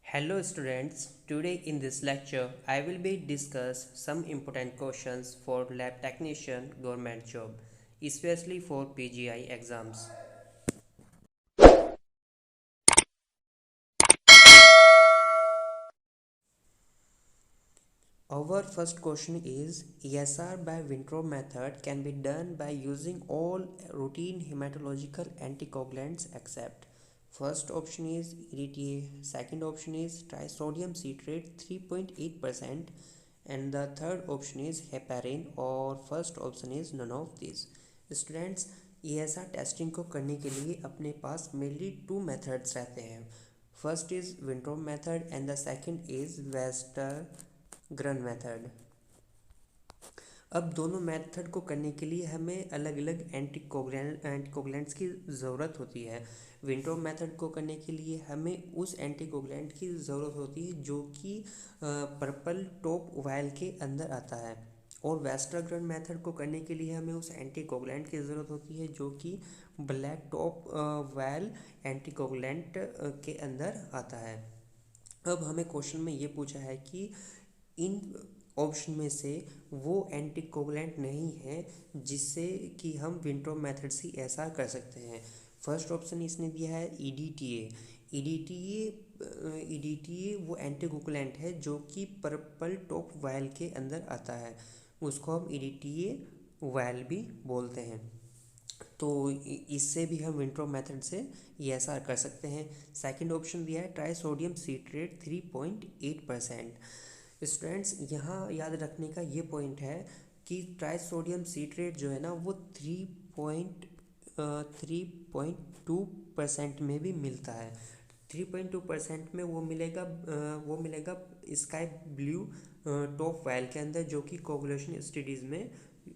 Hello students, today in this lecture I will be discuss some important questions for lab technician government job, especially for PGI exams. Our first question is ESR by Winthrop method can be done by using all routine hematological anticoagulants except first option is EDTA, second option is trisodium citrate 3.8% and the third option is heparin or first option is none of these. Students ESR testing को करने के लिए अपने पास mainly two methods रहते हैं. First is Wintrobe method and the second is Wester grown method. अब दोनों method को करने के लिए हमें अलग अलग एंटीकोगुलेंट्स की ज़रूरत होती है. विंट्रोप मेथड को करने के लिए हमें उस एंटीकोगुलेंट की ज़रूरत होती है जो कि पर्पल टॉप वायल के अंदर आता है, और वेस्टरग्रन मेथड को करने के लिए हमें उस एंटीकोगुलेंट की ज़रूरत होती है जो कि ब्लैक टॉप वायल एंटीकोगुलेंट के अंदर आता है. अब हमें क्वेश्चन में ये पूछा है कि इन ऑप्शन में से वो एंटीकोगुलेंट नहीं है जिससे कि हम विंट्रोप मेथड से ऐसा कर सकते हैं. फर्स्ट ऑप्शन इसने दिया है ईडीटीए. ईडीटीए वो एंटीकोगुलेंट है जो कि पर्पल टॉप वायल के अंदर आता है, उसको हम ईडीटीए वायल भी बोलते हैं. तो इससे भी हम विंट्रोप मेथड से ESR कर सकते हैं. सेकंड ऑप्शन दिया है ट्राइसोडियम सीट्रेट 3.8%. स्टूडेंट्स यहाँ याद रखने का ये पॉइंट है कि ट्राइसोडियम सीट्रेट जो है ना वो 3.2% में भी मिलता है. 3.2% में वो मिलेगा स्काई ब्लू टॉप वायल के अंदर जो कि कोगुलेशन स्टडीज़ में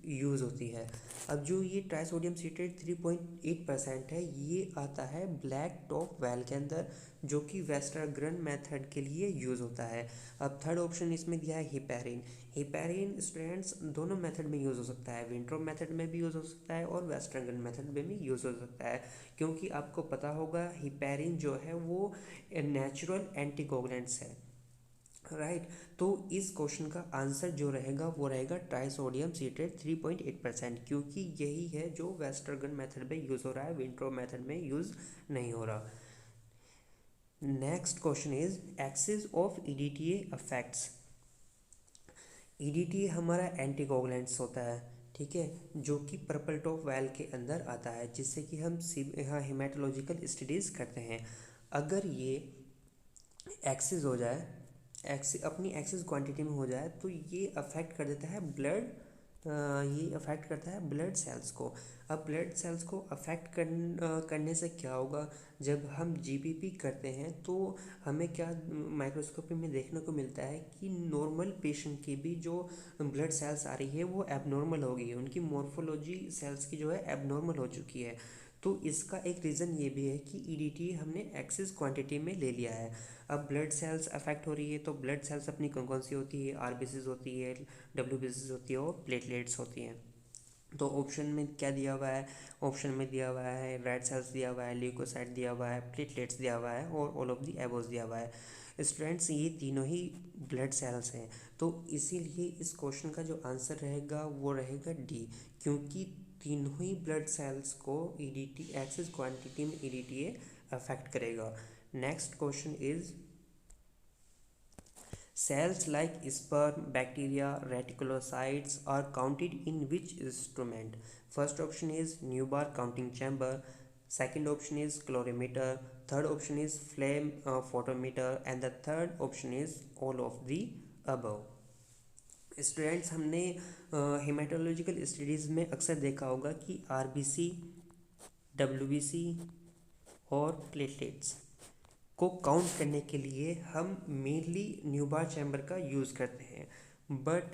यूज़ होती है. अब जो ये ट्राइसोडियम सीट्रेट 3.8% है ये आता है ब्लैक टॉप वायल के अंदर जो कि वेस्टरग्रन मेथड के लिए यूज़ होता है. अब थर्ड ऑप्शन इसमें दिया है हिपैरिन. हिपैरिन स्टूडेंट्स दोनों मेथड में यूज़ हो सकता है, विंट्रोप मेथड में भी यूज़ हो सकता है और वेस्टरग्रन मेथड में भी यूज़ हो सकता है, क्योंकि आपको पता होगा हिपैरिन जो है वो नेचुरल एंटीकोगुलेंट्स है, राइट. तो इस क्वेश्चन का आंसर जो रहेगा वो रहेगा ट्राइसोडियम सीट्रेट 3.8%, क्योंकि यही है जो वेस्टरगन मेथड में यूज़ हो रहा है, विंट्रोप मेथड में यूज़ नहीं हो रहा. Next question is axis of EDTA affects. EDTA हमारा एंटीकोगुलेंट्स होता है, ठीक है, जो कि पर्पल टॉप वायल के अंदर आता है जिससे कि हम हेमाटोलॉजिकल स्टडीज़ करते हैं. अगर ये एक्सिस हो जाए, अपनी एक्सिस क्वांटिटी में हो जाए तो ये अफेक्ट कर देता है ब्लड, ये अफेक्ट करता है ब्लड सेल्स को. अब ब्लड सेल्स को अफेक्ट करने से क्या होगा, जब हम जीबीपी करते हैं तो हमें क्या माइक्रोस्कोपी में देखने को मिलता है कि नॉर्मल पेशेंट की भी जो ब्लड सेल्स आ रही है वो एबनॉर्मल हो गई है, उनकी मॉर्फोलॉजी सेल्स की जो है एबनॉर्मल हो चुकी है. तो इसका एक रीज़न ये भी है कि ईडीटी हमने एक्सेस क्वांटिटी में ले लिया है. अब ब्लड सेल्स अफेक्ट हो रही है तो ब्लड सेल्स अपनी कौन कौन सी होती है, आरबीसीज होती है, डब्ल्यूबीसीज होती है और प्लेटलेट्स होती हैं. तो ऑप्शन में क्या दिया हुआ है, ऑप्शन में दिया हुआ है रेड सेल्स दिया हुआ है, ल्यूकोसाइट दिया हुआ है, प्लेटलेट्स दिया हुआ है और ऑल ऑफ दी एबोज दिया हुआ है. स्टूडेंट्स ये तीनों ही ब्लड सेल्स हैं, तो इसीलिए इस क्वेश्चन का जो आंसर रहेगा वो रहेगा डी, क्योंकि तीनों ही ब्लड सेल्स को ईडीटी एक्सेस क्वांटिटी में ईडीटीए अफेक्ट करेगा. Next question is cells like sperm, bacteria, reticulocytes are counted in which instrument? First option is Newbar counting chamber, second option is calorimeter, third option is flame photometer and the third option is all of the above. Students हमने haematological studies में अक्सर देखा होगा कि RBC, WBC और platelets को count करने के लिए हम मेनली न्यूबार चैम्बर का यूज़ करते हैं. बट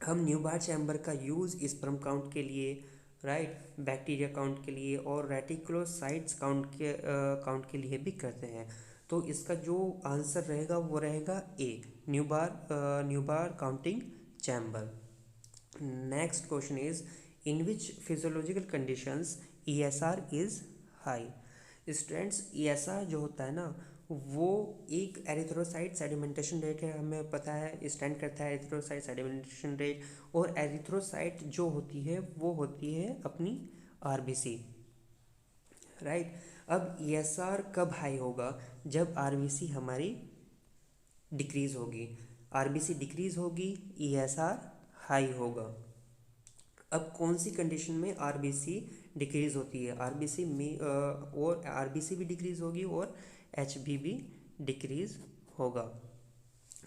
हम न्यूबार चैम्बर का यूज़ स्पर्म काउंट के लिए, राइट, बैक्टीरिया काउंट के लिए और रेटिकुलोसाइट्स काउंट के लिए भी करते हैं. तो इसका जो आंसर रहेगा वो रहेगा A, Neubauer counting chamber. Next question is in which physiological conditions ESR is high. Students ESR जो होता है ना वो एक एरिथ्रोसाइट सेडिमेंटेशन रेट है, हमें पता है स्टैंड करता है एरिथ्रोसाइट सेडिमेंटेशन रेट। और एरिथ्रोसाइट जो होती है वो होती है अपनी आरबीसी, राइट। अब ईएसआर कब हाई होगा? जब आरबीसी हमारी डिक्रीज होगी, आरबीसी डिक्रीज होगी, ईएसआर हाई होगा। अब कौन सी कंडीशन में आरबीसी डिक्रीज होती है? आरबीसी में और आरबीसी भी डिक्रीज होगी और एचबी भी डिक्रीज होगा,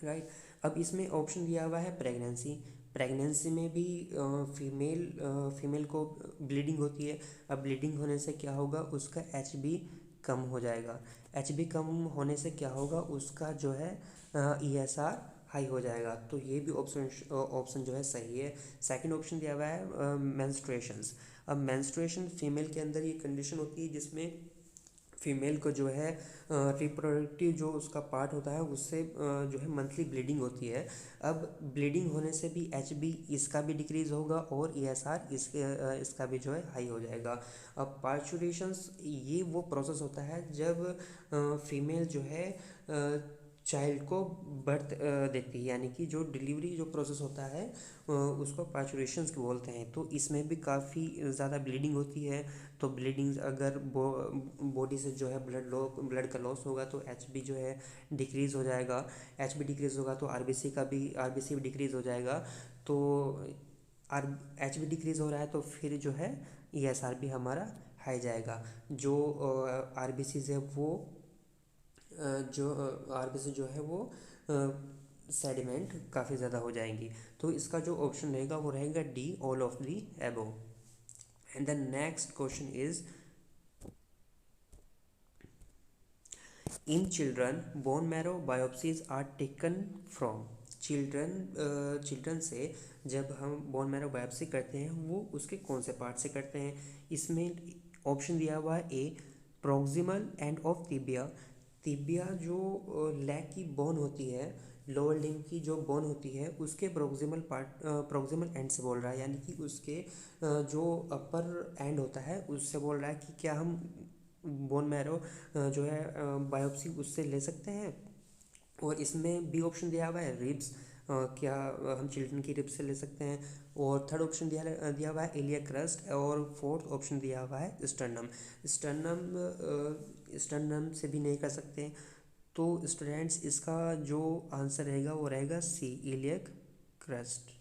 राइट। अब इसमें ऑप्शन दिया हुआ है प्रेगनेंसी। प्रेगनेंसी में भी फीमेल को ब्लीडिंग होती है। अब ब्लीडिंग होने से क्या होगा? उसका एचबी कम हो जाएगा। एचबी कम होने से क्या होगा? उसका जो है ईएसआर हाई हो जाएगा। तो ये भी ऑप्शन जो है सही है। सेकंड ऑप्शन दिया हुआ है मेंस्ट्रुएशंस। अब मेंस्ट्रुएशन फीमेल के अंदर ये कंडीशन होती है जिसमें फीमेल को जो है रिप्रोडक्टिव जो उसका पार्ट होता है उससे जो है मंथली ब्लीडिंग होती है। अब ब्लीडिंग होने से भी एचबी इसका भी डिक्रीज होगा और ईएसआर इसका भी जो है हाई हो जाएगा। अब पार्चुरेशंस ये वो प्रोसेस होता है जब फीमेल जो है चाइल्ड को बर्थ देती है, यानी कि जो डिलीवरी जो प्रोसेस होता है उसको पार्चुरेशंस बोलते हैं। तो इसमें भी काफ़ी ज़्यादा ब्लीडिंग होती है। तो ब्लीडिंग अगर बॉडी से जो है ब्लड का लॉस होगा तो एचबी जो है डिक्रीज़ हो जाएगा। एचबी डिक्रीज़ होगा तो आरबीसी भी डिक्रीज़ हो जाएगा। तो आर एचबी डिक्रीज़ हो रहा है तो फिर जो है ईएसआर भी हमारा हाई जाएगा। जो आरबीसी है वो जो आरबीसी जो है वो सेडिमेंट काफ़ी ज़्यादा हो जाएंगी। तो इसका जो ऑप्शन रहेगा वो रहेगा D, all of the above. And the next question is, in children bone marrow biopsies are taken from. Children से जब हम बोन मैरो बायोप्सी करते हैं वो उसके कौन से पार्ट से करते हैं? इसमें ऑप्शन दिया हुआ है A, proximal end of tibia. Tibia जो लेग की बोन होती है, लोअर लिम्ब की जो बोन होती है उसके प्रोक्सिमल एंड से बोल रहा है, यानी कि उसके जो अपर एंड होता है उससे बोल रहा है कि क्या हम बोन मैरो जो है बायोप्सी उससे ले सकते हैं। और इसमें बी ऑप्शन दिया हुआ है रिब्स, क्या हम चिल्ड्रन की रिब्स से ले सकते हैं। और थर्ड ऑप्शन दिया हुआ है इलियक क्रस्ट। और फोर्थ ऑप्शन दिया हुआ है स्टर्नम। स्टर्नम से भी नहीं कर सकते। तो स्टूडेंट्स इसका जो आंसर रहेगा वो रहेगा सी, इलियक क्रस्ट।